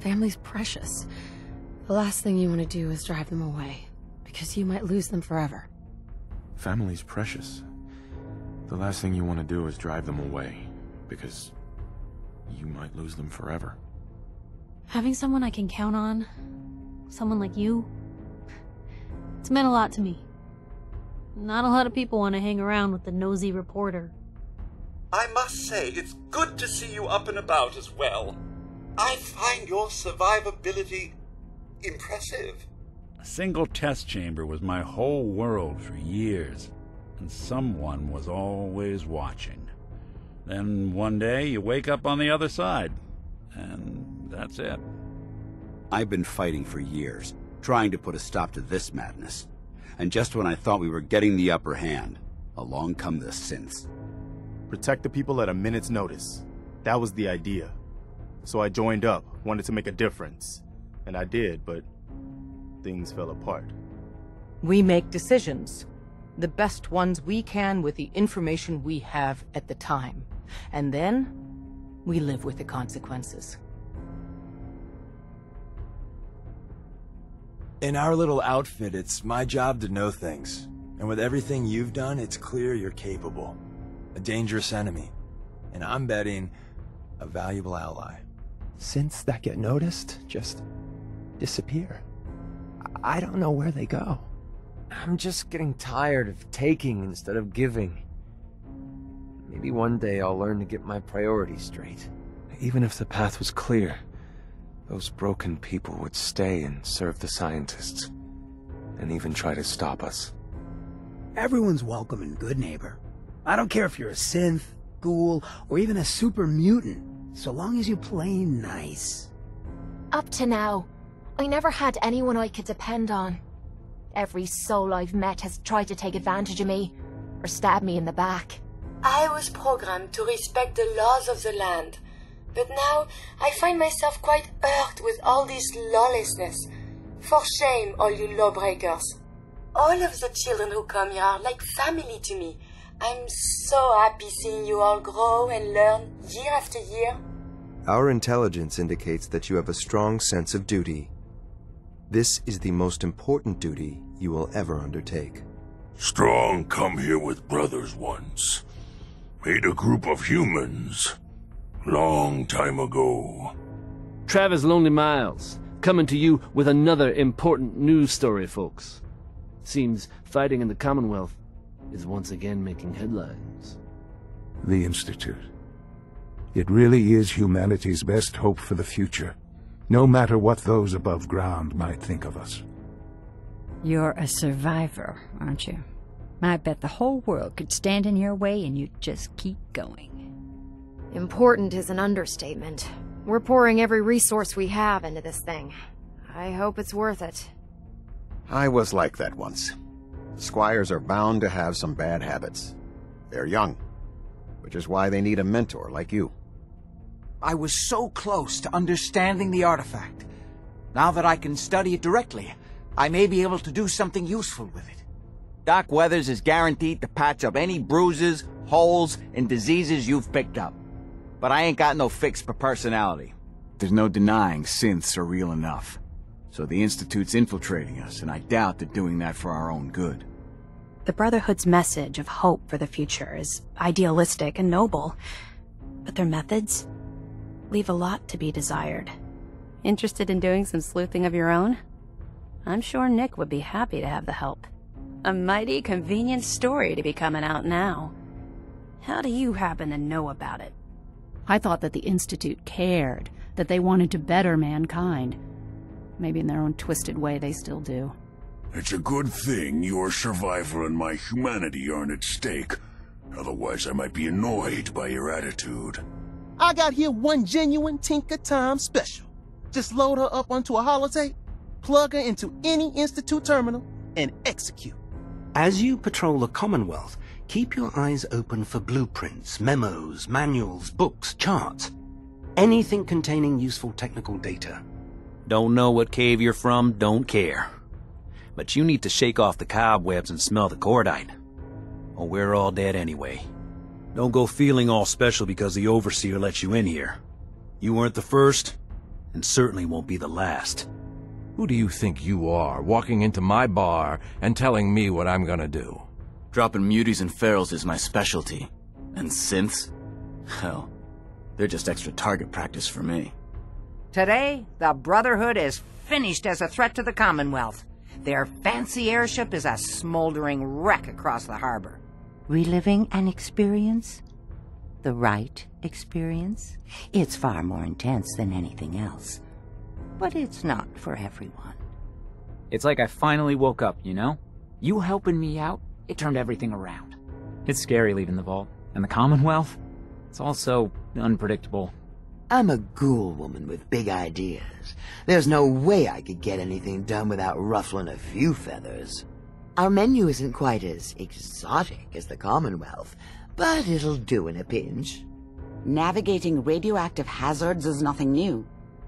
Family's precious. The last thing you want to do is drive them away, because you might lose them forever. Family's precious. The last thing you want to do is drive them away, because you might lose them forever. Having someone I can count on, someone like you, it's meant a lot to me. Not a lot of people want to hang around with the nosy reporter. I must say, it's good to see you up and about as well. I find your survivability impressive. A single test chamber was my whole world for years, and someone was always watching. Then one day you wake up on the other side, and that's it. I've been fighting for years, trying to put a stop to this madness. And just when I thought we were getting the upper hand, along come the synths. Protect the people at a minute's notice. That was the idea. So I joined up, wanted to make a difference. And I did, but things fell apart. We make decisions. The best ones we can with the information we have at the time. And then, we live with the consequences. In our little outfit, it's my job to know things. And with everything you've done, it's clear you're capable. A dangerous enemy. And I'm betting a valuable ally. Synths that get noticed just disappear. I don't know where they go. I'm just getting tired of taking instead of giving. Maybe one day I'll learn to get my priorities straight. Even if the path was clear, those broken people would stay and serve the scientists, and even try to stop us. Everyone's welcome and good, neighbor. I don't care if you're a synth, ghoul, or even a super mutant, so long as you play nice. Up to now, I never had anyone I could depend on. Every soul I've met has tried to take advantage of me, or stab me in the back. I was programmed to respect the laws of the land. But now, I find myself quite irked with all this lawlessness. For shame, all you lawbreakers. All of the children who come here are like family to me. I'm so happy seeing you all grow and learn year after year. Our intelligence indicates that you have a strong sense of duty. This is the most important duty you will ever undertake. Strong come here with brothers once. Made a group of humans. Long time ago. Travis Lonely Miles, coming to you with another important news story, folks. Seems fighting in the Commonwealth is once again making headlines. The Institute. It really is humanity's best hope for the future, no matter what those above ground might think of us. You're a survivor, aren't you? I bet the whole world could stand in your way and you'd just keep going. Important is an understatement. We're pouring every resource we have into this thing. I hope it's worth it. I was like that once. Squires are bound to have some bad habits. They're young, which is why they need a mentor like you. I was so close to understanding the artifact. Now that I can study it directly, I may be able to do something useful with it. Doc Weathers is guaranteed to patch up any bruises, holes, and diseases you've picked up. But I ain't got no fix for personality. There's no denying synths are real enough. So the Institute's infiltrating us, and I doubt they're doing that for our own good. The Brotherhood's message of hope for the future is idealistic and noble, but their methods leave a lot to be desired. Interested in doing some sleuthing of your own? I'm sure Nick would be happy to have the help. A mighty convenient story to be coming out now. How do you happen to know about it? I thought that the Institute cared, that they wanted to better mankind. Maybe in their own twisted way they still do. It's a good thing your survival and my humanity aren't at stake. Otherwise I might be annoyed by your attitude. I got here one genuine Tinker Time special. Just load her up onto a holotape, plug her into any Institute terminal, and execute. As you patrol the Commonwealth, keep your eyes open for blueprints, memos, manuals, books, charts. Anything containing useful technical data. Don't know what cave you're from, don't care. But you need to shake off the cobwebs and smell the cordite. Or we're all dead anyway. Don't go feeling all special because the Overseer let you in here. You weren't the first, and certainly won't be the last. Who do you think you are, walking into my bar and telling me what I'm gonna do? Dropping muties and ferals is my specialty. And synths? Hell, they're just extra target practice for me. Today, the Brotherhood is finished as a threat to the Commonwealth. Their fancy airship is a smoldering wreck across the harbor. Reliving an experience? The Wright experience? It's far more intense than anything else. But it's not for everyone. It's like I finally woke up, you know? You helping me out, it turned everything around. It's scary leaving the vault. And the Commonwealth? It's all so unpredictable. I'm a ghoul woman with big ideas. There's no way I could get anything done without ruffling a few feathers. Our menu isn't quite as exotic as the Commonwealth, but it'll do in a pinch. Navigating radioactive hazards is nothing new,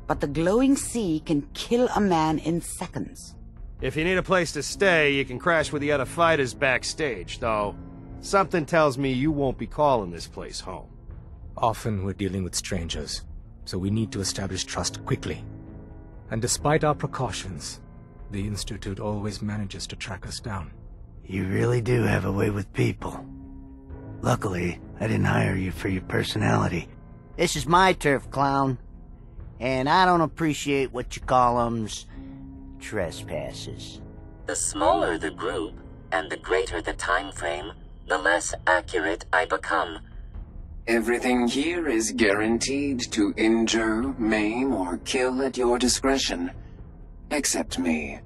but the glowing sea can kill a man in seconds. If you need a place to stay, you can crash with the other fighters backstage, though something tells me you won't be calling this place home. Often we're dealing with strangers, so we need to establish trust quickly. And despite our precautions, the Institute always manages to track us down. You really do have a way with people. Luckily, I didn't hire you for your personality. This is my turf, clown. And I don't appreciate what you call 'em's trespasses. The smaller the group, and the greater the time frame, the less accurate I become. Everything here is guaranteed to injure, maim, or kill at your discretion. Except me.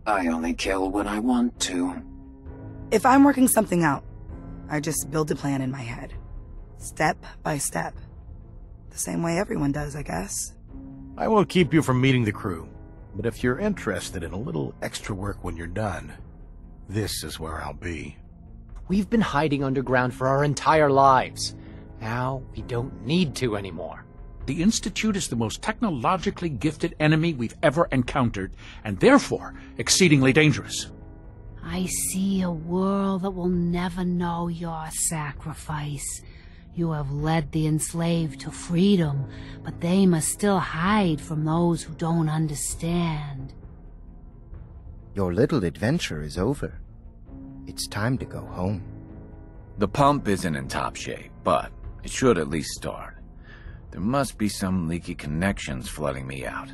I only kill when I want to. If I'm working something out, I just build a plan in my head. Step by step. The same way everyone does, I guess. I won't keep you from meeting the crew, but if you're interested in a little extra work when you're done, this is where I'll be. We've been hiding underground for our entire lives. Now, we don't need to anymore. The Institute is the most technologically gifted enemy we've ever encountered, and therefore exceedingly dangerous. I see a world that will never know your sacrifice. You have led the enslaved to freedom, but they must still hide from those who don't understand. Your little adventure is over. It's time to go home. The pump isn't in top shape, but it should at least start. There must be some leaky connections flooding me out.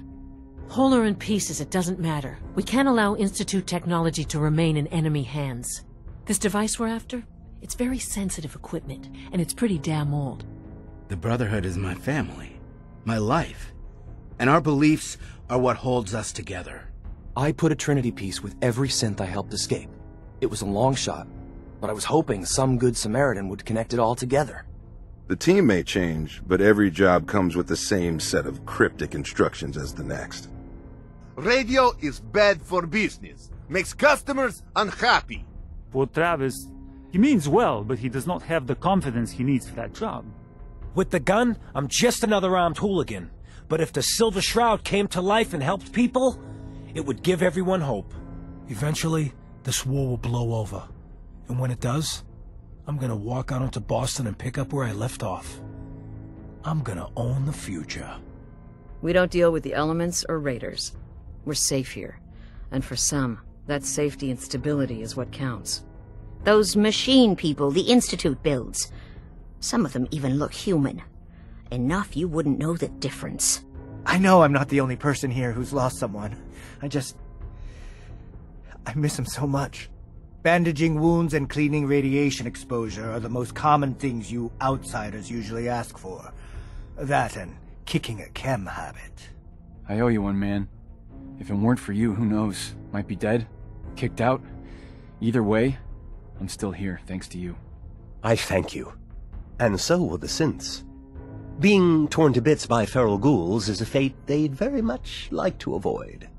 Whole or in pieces, it doesn't matter. We can't allow Institute technology to remain in enemy hands. This device we're after? It's very sensitive equipment, and it's pretty damn old. The Brotherhood is my family, my life, and our beliefs are what holds us together. I put a Trinity piece with every synth I helped escape. It was a long shot, but I was hoping some good Samaritan would connect it all together. The team may change, but every job comes with the same set of cryptic instructions as the next. Radio is bad for business. Makes customers unhappy. For Travis, he means well, but he does not have the confidence he needs for that job. With the gun, I'm just another armed hooligan. But if the Silver Shroud came to life and helped people, it would give everyone hope. Eventually, this war will blow over. And when it does, I'm gonna walk out into Boston and pick up where I left off. I'm gonna own the future. We don't deal with the elements or raiders. We're safe here. And for some, that safety and stability is what counts. Those machine people the Institute builds. Some of them even look human. Enough you wouldn't know the difference. I know I'm not the only person here who's lost someone. I miss him so much. Bandaging wounds and cleaning radiation exposure are the most common things you outsiders usually ask for. That and kicking a chem habit. I owe you one, man. If it weren't for you, who knows? Might be dead, kicked out. Either way, I'm still here, thanks to you. I thank you. And so will the synths. Being torn to bits by feral ghouls is a fate they'd very much like to avoid.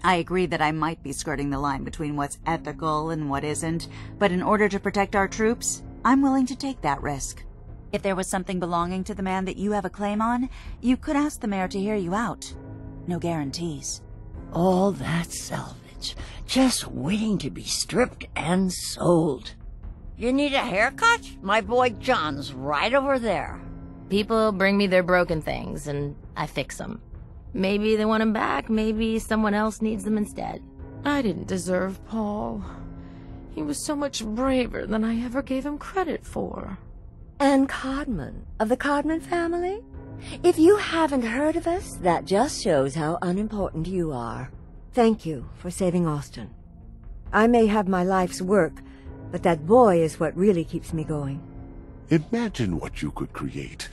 I agree that I might be skirting the line between what's ethical and what isn't, but in order to protect our troops, I'm willing to take that risk. If there was something belonging to the man that you have a claim on, you could ask the mayor to hear you out. No guarantees. All that salvage, just waiting to be stripped and sold. You need a haircut? My boy John's right over there. People bring me their broken things, and I fix them. Maybe they want him back, maybe someone else needs them instead. I didn't deserve Paul. He was so much braver than I ever gave him credit for. And Codman, of the Codman family? If you haven't heard of us, that just shows how unimportant you are. Thank you for saving Austin. I may have my life's work, but that boy is what really keeps me going. Imagine what you could create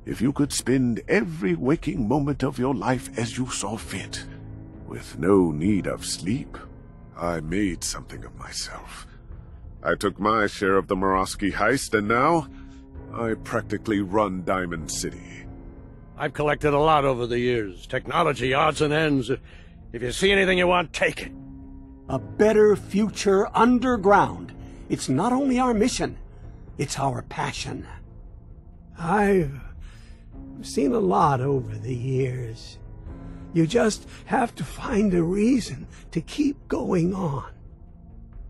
if you could spend every waking moment of your life as you saw fit, with no need of sleep. I made something of myself. I took my share of the Morosky heist, and now I practically run Diamond City. I've collected a lot over the years. Technology, odds and ends. If you see anything you want, take it. A better future underground. It's not only our mission, it's our passion. I've seen a lot over the years. You just have to find a reason to keep going on.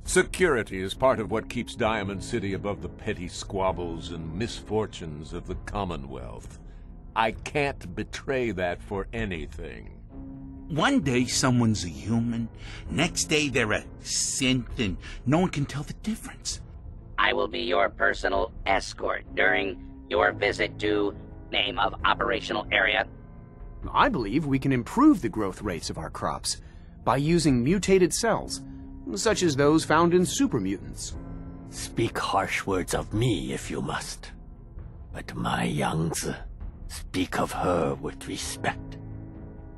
Security is part of what keeps Diamond City above the petty squabbles and misfortunes of the Commonwealth. I can't betray that for anything. One day someone's a human, next day they're a synth, and no one can tell the difference. I will be your personal escort during your visit to name of operational area. I believe we can improve the growth rates of our crops by using mutated cells, such as those found in supermutants. Speak harsh words of me if you must, but my Yangzi, speak of her with respect.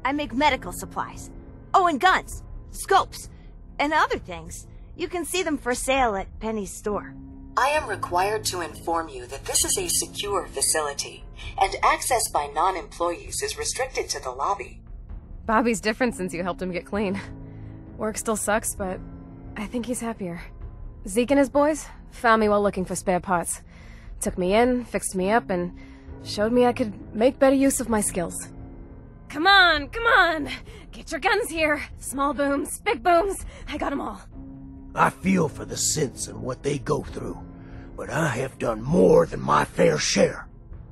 I make medical supplies. Oh, and guns, scopes, and other things. You can see them for sale at Penny's store. I am required to inform you that this is a secure facility, and access by non-employees is restricted to the lobby. Bobby's different since you helped him get clean. Work still sucks, but I think he's happier. Zeke and his boys found me while looking for spare parts. Took me in, fixed me up, and showed me I could make better use of my skills. Come on, come on! Get your guns here! Small booms, big booms, I got them all. I feel for the synths and what they go through, but I have done more than my fair share.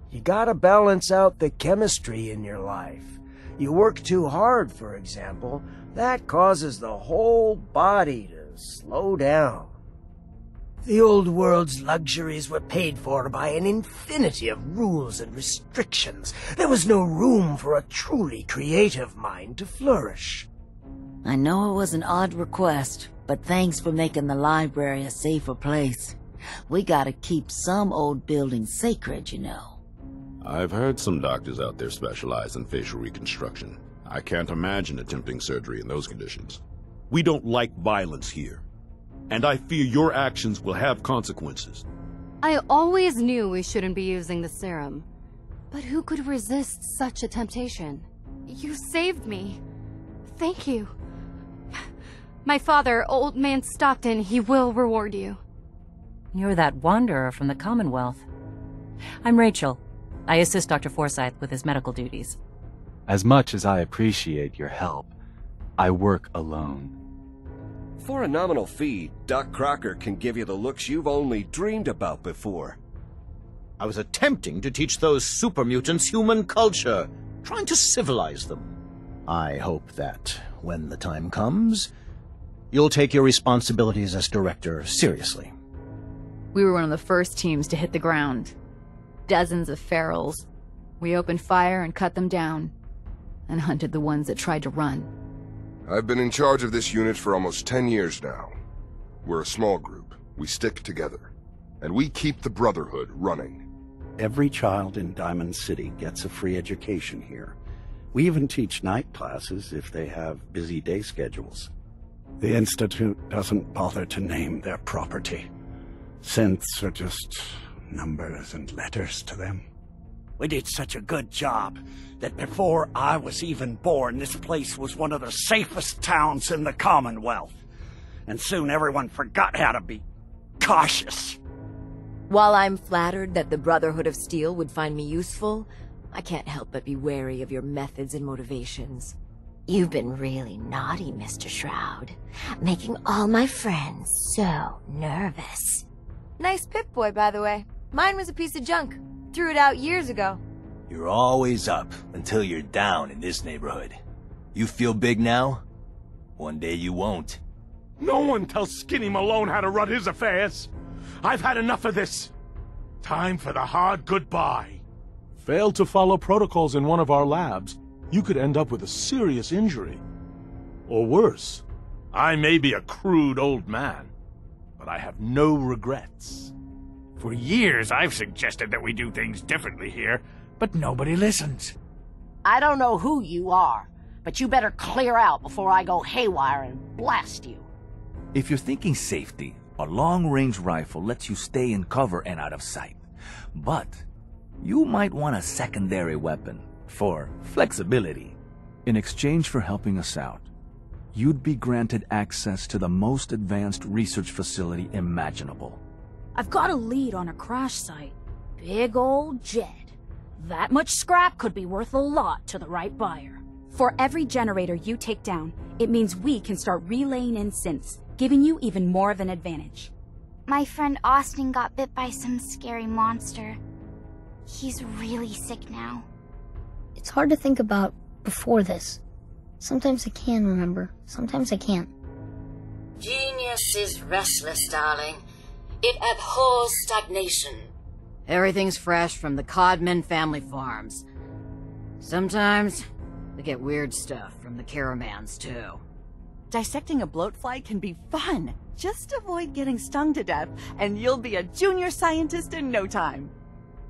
You gotta balance out the chemistry in your life. You work too hard, for example, that causes the whole body to slow down. The old world's luxuries were paid for by an infinity of rules and restrictions. There was no room for a truly creative mind to flourish. I know it was an odd request, but thanks for making the library a safer place. We gotta keep some old buildings sacred, you know. I've heard some doctors out there specialize in facial reconstruction. I can't imagine attempting surgery in those conditions. We don't like violence here, and I fear your actions will have consequences. I always knew we shouldn't be using the serum. But who could resist such a temptation? You saved me. Thank you. My father, Old Man Stockton, he will reward you. You're that wanderer from the Commonwealth. I'm Rachel. I assist Dr. Forsyth with his medical duties. As much as I appreciate your help, I work alone. For a nominal fee, Doc Crocker can give you the looks you've only dreamed about before. I was attempting to teach those super mutants human culture, trying to civilize them. I hope that, when the time comes, you'll take your responsibilities as director seriously. We were one of the first teams to hit the ground. Dozens of ferals. We opened fire and cut them down, and hunted the ones that tried to run. I've been in charge of this unit for almost 10 years now. We're a small group. We stick together. And we keep the Brotherhood running. Every child in Diamond City gets a free education here. We even teach night classes if they have busy day schedules. The Institute doesn't bother to name their property. Synths are just numbers and letters to them. We did such a good job that before I was even born, this place was one of the safest towns in the Commonwealth. And soon everyone forgot how to be cautious. While I'm flattered that the Brotherhood of Steel would find me useful, I can't help but be wary of your methods and motivations. You've been really naughty, Mr. Shroud, making all my friends so nervous. Nice Pip-Boy, by the way. Mine was a piece of junk. Threw it out years ago. You're always up until you're down in this neighborhood. You feel big now? One day you won't. No one tells Skinny Malone how to run his affairs. I've had enough of this. Time for the hard goodbye. Failed to follow protocols in one of our labs, you could end up with a serious injury. Or worse. I may be a crude old man, but I have no regrets. For years, I've suggested that we do things differently here, but nobody listens. I don't know who you are, but you better clear out before I go haywire and blast you. If you're thinking safety, a long-range rifle lets you stay in cover and out of sight. But you might want a secondary weapon for flexibility. In exchange for helping us out, you'd be granted access to the most advanced research facility imaginable. I've got a lead on a crash site. Big old Jed. That much scrap could be worth a lot to the right buyer. For every generator you take down, it means we can start relaying in synths, giving you even more of an advantage. My friend Austin got bit by some scary monster. He's really sick now. It's hard to think about before this. Sometimes I can remember, sometimes I can't. Genius is restless, darling. It abhors stagnation. Everything's fresh from the Codman family farms. Sometimes we get weird stuff from the caravans, too. Dissecting a bloatfly can be fun. Just avoid getting stung to death, and you'll be a junior scientist in no time.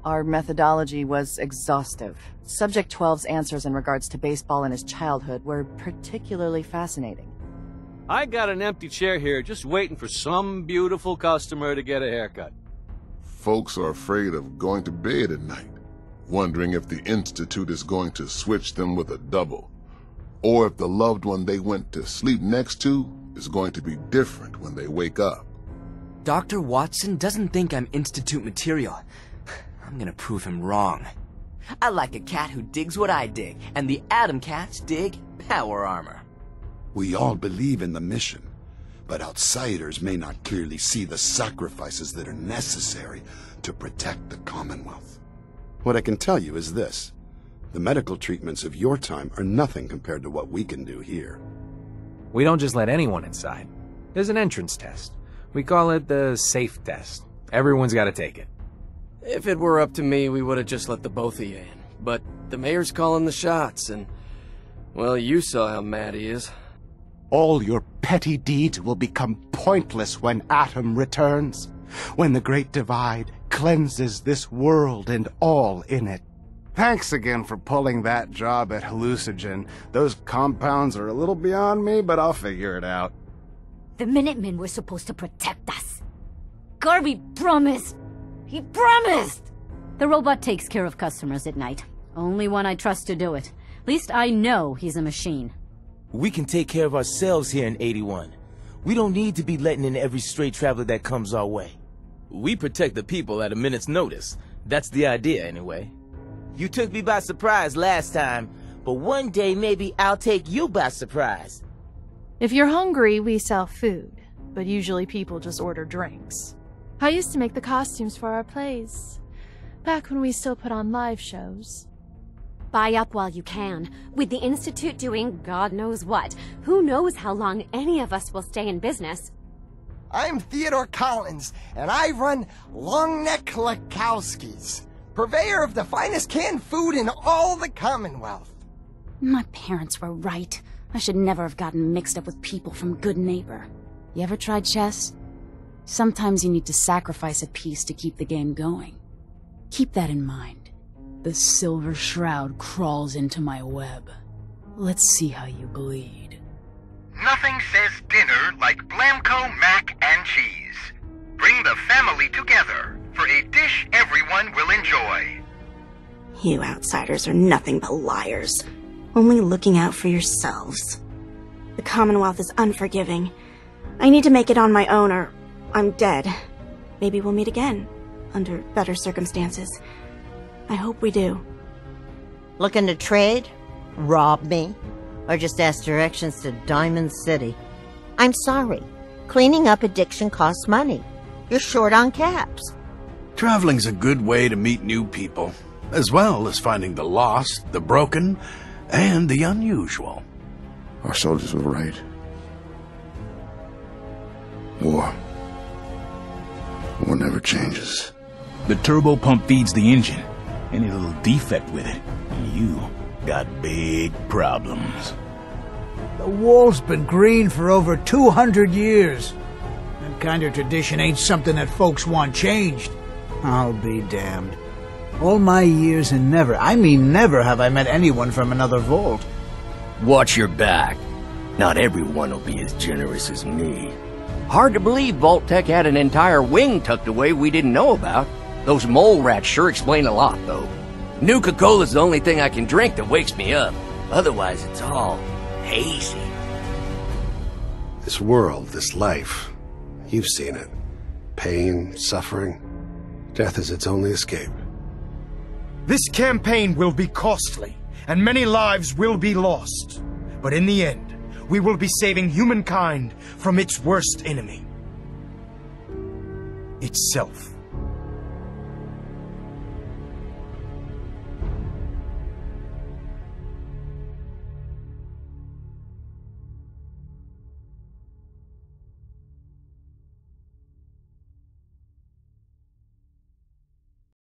Our methodology was exhaustive. Subject 12's answers in regards to baseball in his childhood were particularly fascinating. I got an empty chair here just waiting for some beautiful customer to get a haircut. Folks are afraid of going to bed at night, wondering if the Institute is going to switch them with a double, or if the loved one they went to sleep next to is going to be different when they wake up. Dr. Watson doesn't think I'm Institute material. I'm gonna prove him wrong. I like a cat who digs what I dig, and the Atom Cats dig power armor. We all believe in the mission, but outsiders may not clearly see the sacrifices that are necessary to protect the Commonwealth. What I can tell you is this. The medical treatments of your time are nothing compared to what we can do here. We don't just let anyone inside. There's an entrance test. We call it the safe test. Everyone's got to take it. If it were up to me, we would have just let the both of you in. But the mayor's calling the shots, and, well, you saw how mad he is. All your petty deeds will become pointless when Atom returns, when the Great Divide cleanses this world and all in it. Thanks again for pulling that job at Hallucinogen. Those compounds are a little beyond me, but I'll figure it out. The Minutemen were supposed to protect us. Garvey promised. He promised! The robot takes care of customers at night. Only one I trust to do it. At least I know he's a machine. We can take care of ourselves here in 81. We don't need to be letting in every stray traveler that comes our way. We protect the people at a minute's notice. That's the idea, anyway. You took me by surprise last time, but one day maybe I'll take you by surprise. If you're hungry, we sell food, but usually people just order drinks. I used to make the costumes for our plays, back when we still put on live shows. Buy up while you can. With the Institute doing God knows what, who knows how long any of us will stay in business. I'm Theodore Collins, and I run Longneck Lakowski's, purveyor of the finest canned food in all the Commonwealth. My parents were right. I should never have gotten mixed up with people from Good Neighbor. You ever tried chess? Sometimes you need to sacrifice a piece to keep the game going. Keep that in mind. The Silver Shroud crawls into my web. Let's see how you bleed. Nothing says dinner like Blamco mac and cheese. Bring the family together for a dish everyone will enjoy. You outsiders are nothing but liars, only looking out for yourselves. The Commonwealth is unforgiving. I need to make it on my own or I'm dead. Maybe we'll meet again, under better circumstances. I hope we do. Looking to trade? Rob me? Or just ask directions to Diamond City? I'm sorry. Cleaning up addiction costs money. You're short on caps. Traveling's a good way to meet new people. as well as finding the lost, the broken, and the unusual. Our soldiers were right. War never changes. The turbo pump feeds the engine. Any little defect with it, you got big problems. The wall's been green for over 200 years. That kind of tradition ain't something that folks want changed. I'll be damned. All my years and never, I mean never, have I met anyone from another vault. Watch your back. Not everyone will be as generous as me. Hard to believe Vault Tech had an entire wing tucked away we didn't know about. Those mole rats sure explain a lot, though. Nuka-Cola's the only thing I can drink that wakes me up. Otherwise, it's all hazy. This world, this life, you've seen it. Pain, suffering. Death is its only escape. This campaign will be costly, and many lives will be lost. But in the end, we will be saving humankind from its worst enemy. Itself.